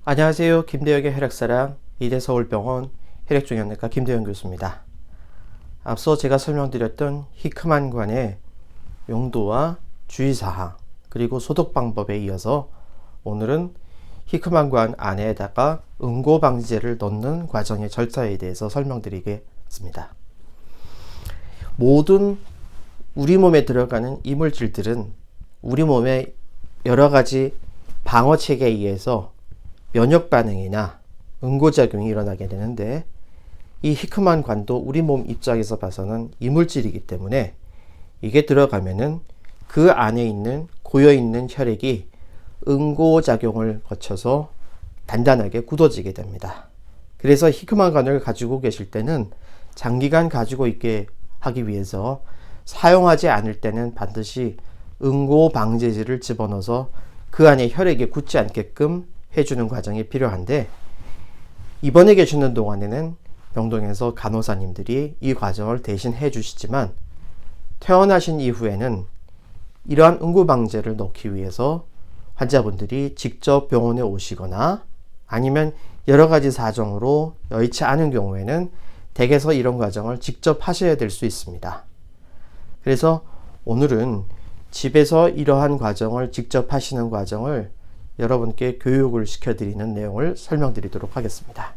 안녕하세요. 김대혁의 혈액사랑 이대서울병원 혈액종양내과 김대혁 교수입니다. 앞서 제가 설명드렸던 히크만관의 용도와 주의사항 그리고 소독 방법에 이어서 오늘은 히크만관 안에다가 응고방지제를 넣는 과정의 절차에 대해서 설명드리겠습니다. 모든 우리 몸에 들어가는 이물질들은 우리 몸의 여러가지 방어체계에 의해서 면역 반응이나 응고작용이 일어나게 되는데, 이 히크만관도 우리 몸 입장에서 봐서는 이물질이기 때문에 이게 들어가면은 그 안에 있는 고여있는 혈액이 응고작용을 거쳐서 단단하게 굳어지게 됩니다. 그래서 히크만관을 가지고 계실 때는 장기간 가지고 있게 하기 위해서 사용하지 않을 때는 반드시 응고방제제를 집어넣어서 그 안에 혈액이 굳지 않게끔 해주는 과정이 필요한데, 입원해 계시는 동안에는 병동에서 간호사님들이 이 과정을 대신 해주시지만, 퇴원하신 이후에는 이러한 응고방제를 넣기 위해서 환자분들이 직접 병원에 오시거나 아니면 여러 가지 사정으로 여의치 않은 경우에는 댁에서 이런 과정을 직접 하셔야 될 수 있습니다. 그래서 오늘은 집에서 이러한 과정을 직접 하시는 과정을 여러분께 교육을 시켜드리는 내용을 설명드리도록 하겠습니다.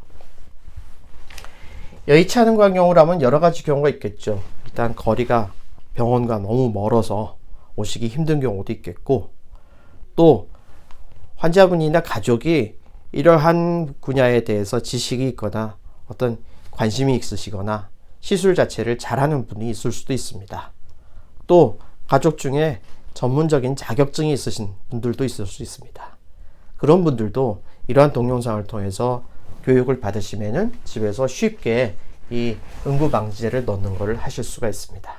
여의치 않은 경우라면 여러 가지 경우가 있겠죠. 일단 거리가 병원과 너무 멀어서 오시기 힘든 경우도 있겠고, 또 환자분이나 가족이 이러한 분야에 대해서 지식이 있거나 어떤 관심이 있으시거나 시술 자체를 잘하는 분이 있을 수도 있습니다. 또 가족 중에 전문적인 자격증이 있으신 분들도 있을 수 있습니다. 그런 분들도 이러한 동영상을 통해서 교육을 받으시면은 집에서 쉽게 이 응고방지제를 넣는 것을 하실 수가 있습니다.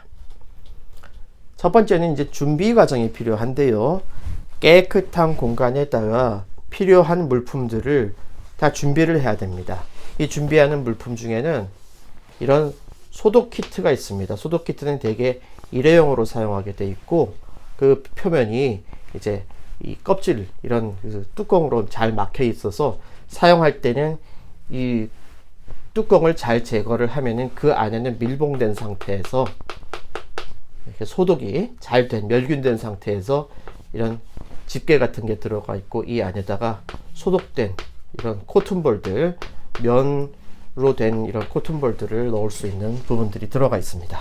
첫 번째는 이제 준비 과정이 필요한데요. 깨끗한 공간에다가 필요한 물품들을 다 준비를 해야 됩니다. 이 준비하는 물품 중에는 이런 소독 키트가 있습니다. 소독 키트는 대개 일회용으로 사용하게 돼 있고, 그 표면이 이제 이 껍질 이런 뚜껑으로 잘 막혀 있어서 사용할 때는 이 뚜껑을 잘 제거를 하면은 그 안에는 밀봉된 상태에서 이렇게 소독이 잘 된 멸균된 상태에서 이런 집게 같은 게 들어가 있고, 이 안에다가 소독된 이런 코튼볼들, 면으로 된 이런 코튼볼들을 넣을 수 있는 부분들이 들어가 있습니다.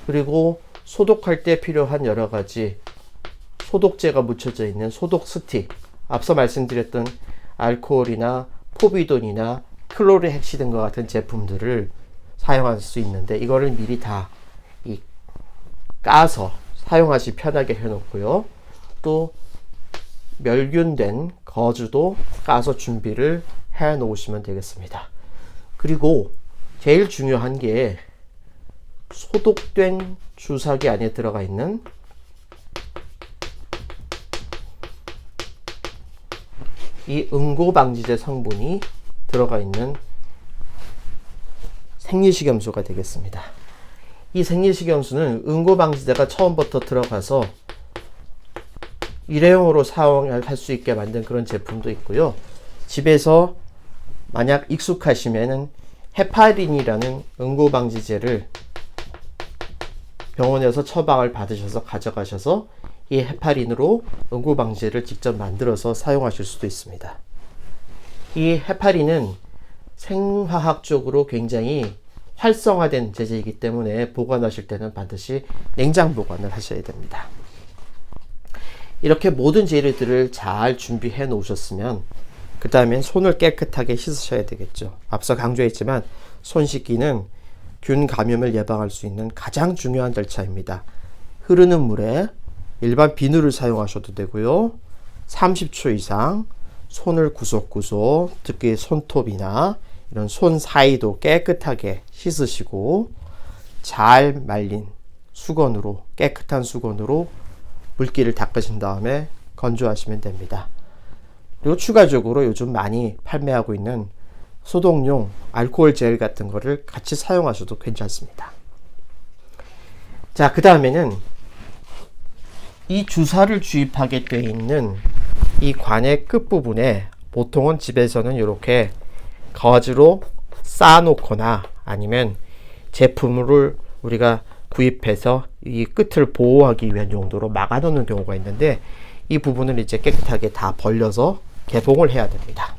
그리고 소독할 때 필요한 여러 가지 소독제가 묻혀져 있는 소독 스틱, 앞서 말씀드렸던 알코올이나 포비돈이나 클로르헥시 등과 같은 제품들을 사용할 수 있는데, 이거를 미리 다 까서 사용하시 편하게 해놓고요. 또 멸균된 거즈도 까서 준비를 해 놓으시면 되겠습니다. 그리고 제일 중요한 게 소독된 주사기 안에 들어가 있는 이 응고방지제 성분이 들어가 있는 생리식염수가 되겠습니다. 이 생리식염수는 응고방지제가 처음부터 들어가서 일회용으로 사용할 수 있게 만든 그런 제품도 있고요. 집에서 만약 익숙하시면은 헤파린이라는 응고방지제를 병원에서 처방을 받으셔서 가져가셔서 이 헤파린으로 응고방지제를 직접 만들어서 사용하실 수도 있습니다. 이 헤파린은 생화학적으로 굉장히 활성화된 제제이기 때문에 보관하실 때는 반드시 냉장 보관을 하셔야 됩니다. 이렇게 모든 재료들을 잘 준비해 놓으셨으면 그 다음엔 손을 깨끗하게 씻으셔야 되겠죠. 앞서 강조했지만 손 씻기는 균 감염을 예방할 수 있는 가장 중요한 절차입니다. 흐르는 물에 일반 비누를 사용하셔도 되고요. 30초 이상 손을 구석구석, 특히 손톱이나 이런 손 사이도 깨끗하게 씻으시고 잘 말린 수건으로, 깨끗한 수건으로 물기를 닦으신 다음에 건조하시면 됩니다. 그리고 추가적으로 요즘 많이 판매하고 있는 소독용 알코올 젤 같은 거를 같이 사용하셔도 괜찮습니다. 자, 그 다음에는 이 주사를 주입하게 되어 있는 이 관의 끝부분에 보통은 집에서는 이렇게 가지로 쌓아놓거나 아니면 제품을 우리가 구입해서 이 끝을 보호하기 위한 용도로 막아놓는 경우가 있는데, 이 부분을 이제 깨끗하게 다 벌려서 개봉을 해야 됩니다.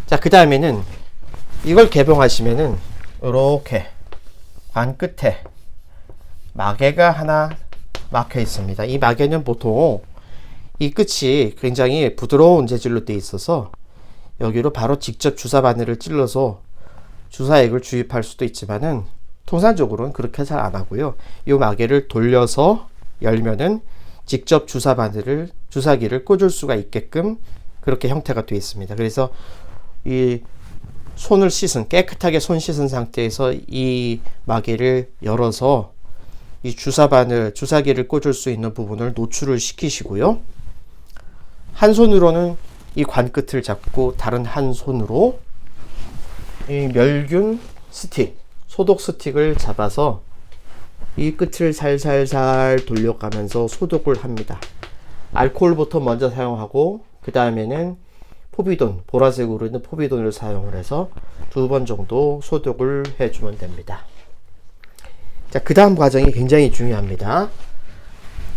자, 그 다음에는 이걸 개봉하시면은 이렇게 관 끝에 마개가 하나 막혀 있습니다. 이 마개는 보통 이 끝이 굉장히 부드러운 재질로 되어 있어서 여기로 바로 직접 주사 바늘을 찔러서 주사액을 주입할 수도 있지만은 통상적으로는 그렇게 잘 안 하고요. 이 마개를 돌려서 열면은 직접 주사 바늘을, 주사기를 꽂을 수가 있게끔 그렇게 형태가 되어 있습니다. 그래서 이 손을 씻은, 깨끗하게 손 씻은 상태에서 이 마개를 열어서 이 주사 바늘, 주사기를 꽂을 수 있는 부분을 노출을 시키시고요. 한 손으로는 이 관 끝을 잡고 다른 한 손으로 이 멸균 스틱, 소독 스틱을 잡아서 이 끝을 살살살 돌려가면서 소독을 합니다. 알코올부터 먼저 사용하고 그 다음에는 포비돈, 보라색으로 있는 포비돈을 사용을 해서 2번 정도 소독을 해주면 됩니다. 자, 그 다음 과정이 굉장히 중요합니다.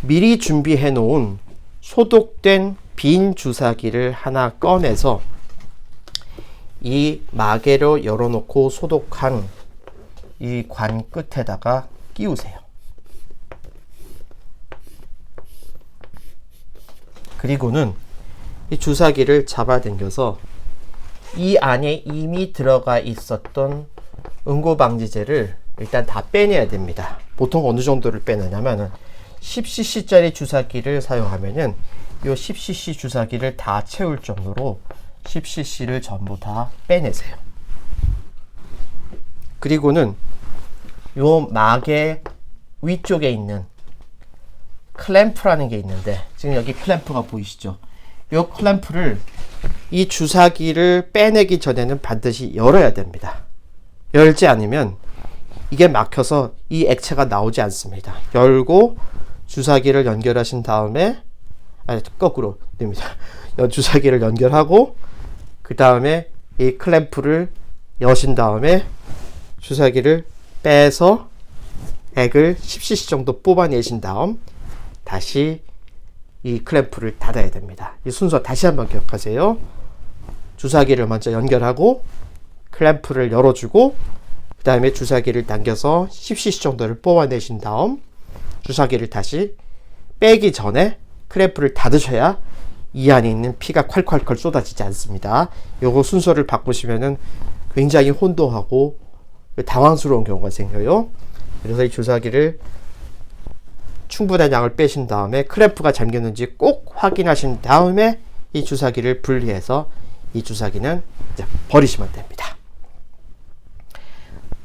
미리 준비해 놓은 소독된 빈 주사기를 하나 꺼내서 이 마개로 열어놓고 소독한 이 관 끝에다가 끼우세요. 그리고는 이 주사기를 잡아당겨서 이 안에 이미 들어가 있었던 응고방지제를 일단 다 빼내야 됩니다. 보통 어느 정도를 빼내냐면은 10cc짜리 주사기를 사용하면은 이 10cc 주사기를 다 채울 정도로 10cc를 전부 다 빼내세요. 그리고는 요 마개 위쪽에 있는 클램프라는 게 있는데, 지금 여기 클램프가 보이시죠? 요 클램프를 이 주사기를 빼내기 전에는 반드시 열어야 됩니다. 열지 않으면 이게 막혀서 이 액체가 나오지 않습니다. 열고 주사기를 연결하신 다음에, 거꾸로 됩니다. 주사기를 연결하고 그 다음에 이 클램프를 여신 다음에 주사기를 빼서 액을 10cc 정도 뽑아내신 다음 다시 이 클램프를 닫아야 됩니다. 이 순서 다시 한번 기억하세요. 주사기를 먼저 연결하고 클램프를 열어주고 그 다음에 주사기를 당겨서 10cc 정도를 뽑아내신 다음 주사기를 다시 빼기 전에 클램프를 닫으셔야 이 안에 있는 피가 콸콸콸 쏟아지지 않습니다. 요거 순서를 바꾸시면은 굉장히 혼동하고 당황스러운 경우가 생겨요. 그래서 이 주사기를 충분한 양을 빼신 다음에 클램프가 잠겼는지 꼭 확인하신 다음에 이 주사기를 분리해서 이 주사기는 이제 버리시면 됩니다.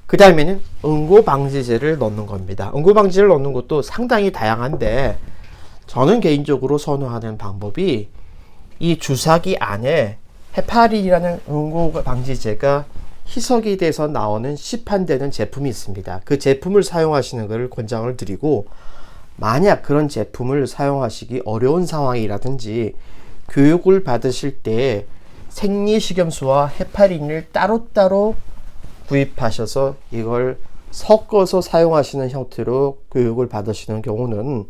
그 다음에는 응고방지제를 넣는 겁니다. 응고방지제를 넣는 것도 상당히 다양한데 저는 개인적으로 선호하는 방법이 이 주사기 안에 헤파린이라는 응고방지제가 희석이 돼서 나오는 시판되는 제품이 있습니다. 그 제품을 사용하시는 것을 권장을 드리고, 만약 그런 제품을 사용하시기 어려운 상황이라든지 교육을 받으실 때 생리식염수와 헤파린을 따로따로 구입하셔서 이걸 섞어서 사용하시는 형태로 교육을 받으시는 경우는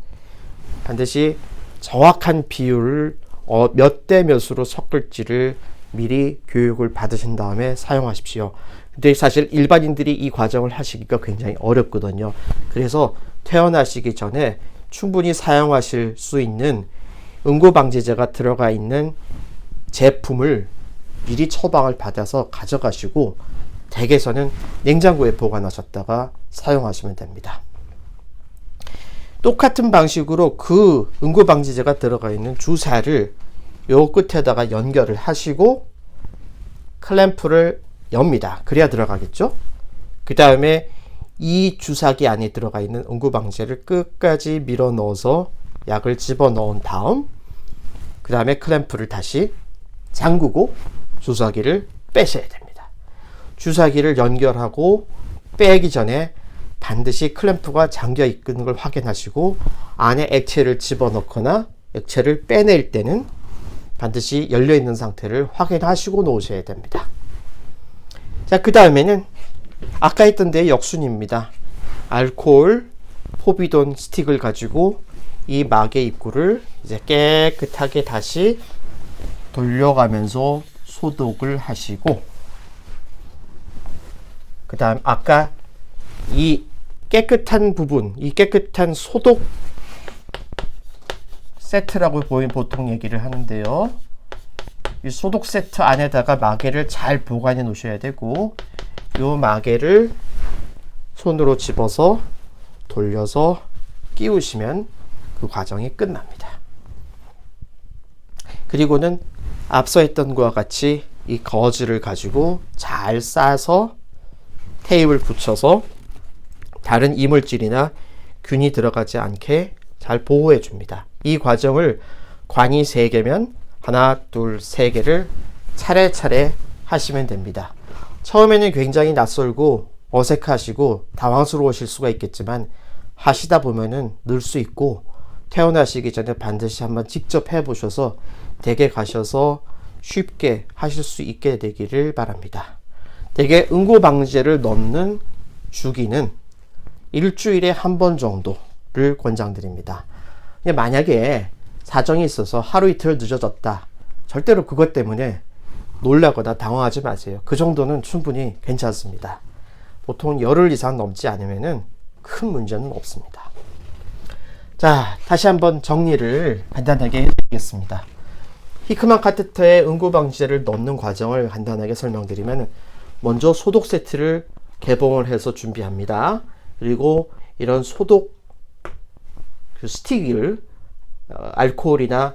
반드시 정확한 비율을 몇 대 몇으로 섞을지를 미리 교육을 받으신 다음에 사용하십시오. 근데 사실 일반인들이 이 과정을 하시기가 굉장히 어렵거든요. 그래서 태어나시기 전에 충분히 사용하실 수 있는 응고방지제가 들어가 있는 제품을 미리 처방을 받아서 가져가시고 댁에서는 냉장고에 보관하셨다가 사용하시면 됩니다. 똑같은 방식으로 그 응고방지제가 들어가 있는 주사를 요 끝에다가 연결을 하시고 클램프를 엽니다. 그래야 들어가겠죠? 그 다음에 이 주사기 안에 들어가 있는 응고방지제를 끝까지 밀어 넣어서 약을 집어 넣은 다음 그 다음에 클램프를 다시 잠그고 주사기를 빼셔야 됩니다. 주사기를 연결하고 빼기 전에 반드시 클램프가 잠겨 있는 걸 확인하시고 안에 액체를 집어넣거나 액체를 빼낼 때는 반드시 열려 있는 상태를 확인하시고 놓으셔야 됩니다. 자, 그 다음에는 아까 했던 데의 역순입니다. 알코올 포비돈 스틱을 가지고 이 막의 입구를 이제 깨끗하게 다시 돌려가면서 소독을 하시고, 그 다음 아까 이 깨끗한 부분, 이 깨끗한 소독 세트라고 보통 얘기를 하는데요. 이 소독 세트 안에다가 마개를 잘 보관해 놓으셔야 되고, 이 마개를 손으로 집어서 돌려서 끼우시면 그 과정이 끝납니다. 그리고는 앞서 했던 것과 같이 이 거즈를 가지고 잘 싸서 테이프를 붙여서 다른 이물질이나 균이 들어가지 않게 잘 보호해 줍니다. 이 과정을 관이 3개면 하나, 둘, 3개를 차례차례 하시면 됩니다. 처음에는 굉장히 낯설고 어색하시고 당황스러우실 수가 있겠지만 하시다 보면은 늘 수 있고, 퇴원하시기 전에 반드시 한번 직접 해보셔서 댁에 가셔서 쉽게 하실 수 있게 되기를 바랍니다. 대개 응고방지제를 넣는 주기는 일주일에 한 번 정도를 권장드립니다. 만약에 사정이 있어서 하루 이틀 늦어졌다, 절대로 그것 때문에 놀라거나 당황하지 마세요. 그 정도는 충분히 괜찮습니다. 보통 열흘 이상 넘지 않으면은 큰 문제는 없습니다. 자, 다시 한번 정리를 간단하게 해드리겠습니다. 히크만 카테터에 응고방지제를 넣는 과정을 간단하게 설명드리면, 먼저 소독 세트를 개봉을 해서 준비합니다. 그리고 이런 소독 스틱을 알코올이나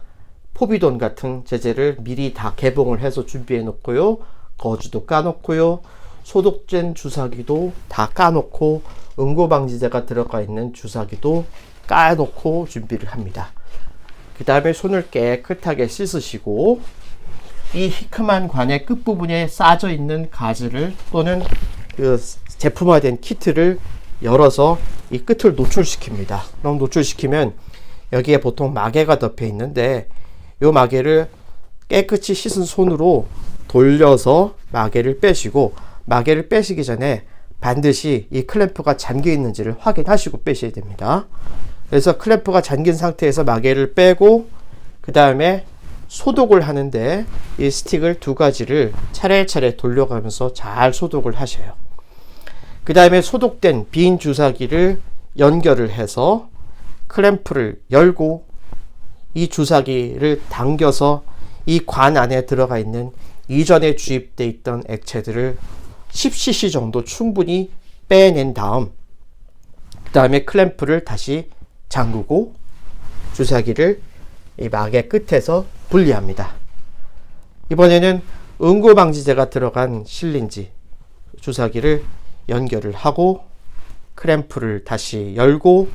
포비돈 같은 제제를 미리 다 개봉을 해서 준비해 놓고요. 거즈도 까놓고요. 소독된 주사기도 다 까놓고, 응고방지제가 들어가 있는 주사기도 까놓고 준비를 합니다. 그 다음에 손을 깨끗하게 씻으시고, 이 히크만 관의 끝부분에 싸져 있는 가즈를 또는 그 제품화된 키트를 열어서 이 끝을 노출시킵니다. 그럼 노출시키면 여기에 보통 마개가 덮여 있는데, 이 마개를 깨끗이 씻은 손으로 돌려서 마개를 빼시고, 마개를 빼시기 전에 반드시 이 클램프가 잠겨 있는지를 확인하시고 빼셔야 됩니다. 그래서 클램프가 잠긴 상태에서 마개를 빼고, 그 다음에 소독을 하는데 이 스틱을 2가지를 차례차례 돌려가면서 잘 소독을 하셔요. 그 다음에 소독된 빈 주사기를 연결을 해서 클램프를 열고, 이 주사기를 당겨서 이 관 안에 들어가 있는 이전에 주입되어 있던 액체들을 10cc 정도 충분히 빼낸 다음, 그 다음에 클램프를 다시 잠그고 주사기를 이 막의 끝에서 분리합니다. 이번에는 응고방지제가 들어간 실린지 주사기를 연결을 하고, 클램프를 다시 열고,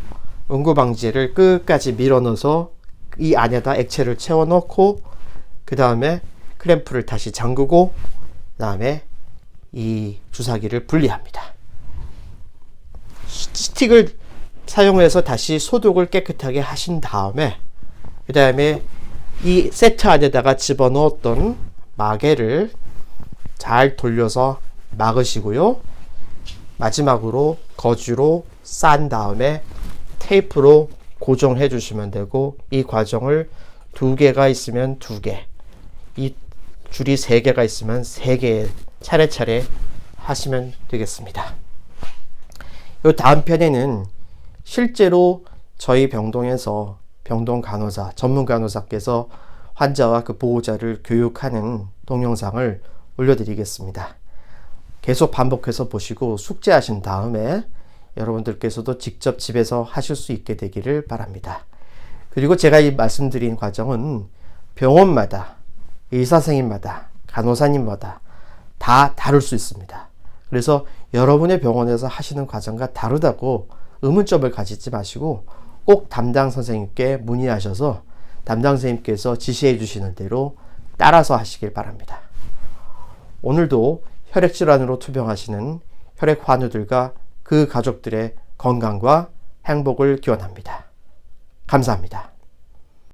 응고방지제를 끝까지 밀어 넣어서 이 안에다 액체를 채워 넣고, 그 다음에 클램프를 다시 잠그고, 그 다음에 이 주사기를 분리합니다. 스틱을 사용해서 다시 소독을 깨끗하게 하신 다음에, 그 다음에 이 세트 안에다가 집어넣었던 마개를 잘 돌려서 막으시고요. 마지막으로 거즈로 싼 다음에 테이프로 고정해 주시면 되고, 이 과정을 2개가 있으면 2개, 이 줄이 3개가 있으면 3개 차례차례 하시면 되겠습니다. 이 다음 편에는 실제로 저희 병동에서 병동 간호사, 전문 간호사께서 환자와 그 보호자를 교육하는 동영상을 올려드리겠습니다. 계속 반복해서 보시고 숙지하신 다음에 여러분들께서도 직접 집에서 하실 수 있게 되기를 바랍니다. 그리고 제가 이 말씀드린 과정은 병원마다, 의사선생님마다, 간호사님마다 다 다를 수 있습니다. 그래서 여러분의 병원에서 하시는 과정과 다르다고 의문점을 가지지 마시고 꼭 담당 선생님께 문의하셔서 담당 선생님께서 지시해 주시는 대로 따라서 하시길 바랍니다. 오늘도 혈액질환으로 투병하시는 혈액환우들과 그 가족들의 건강과 행복을 기원합니다. 감사합니다.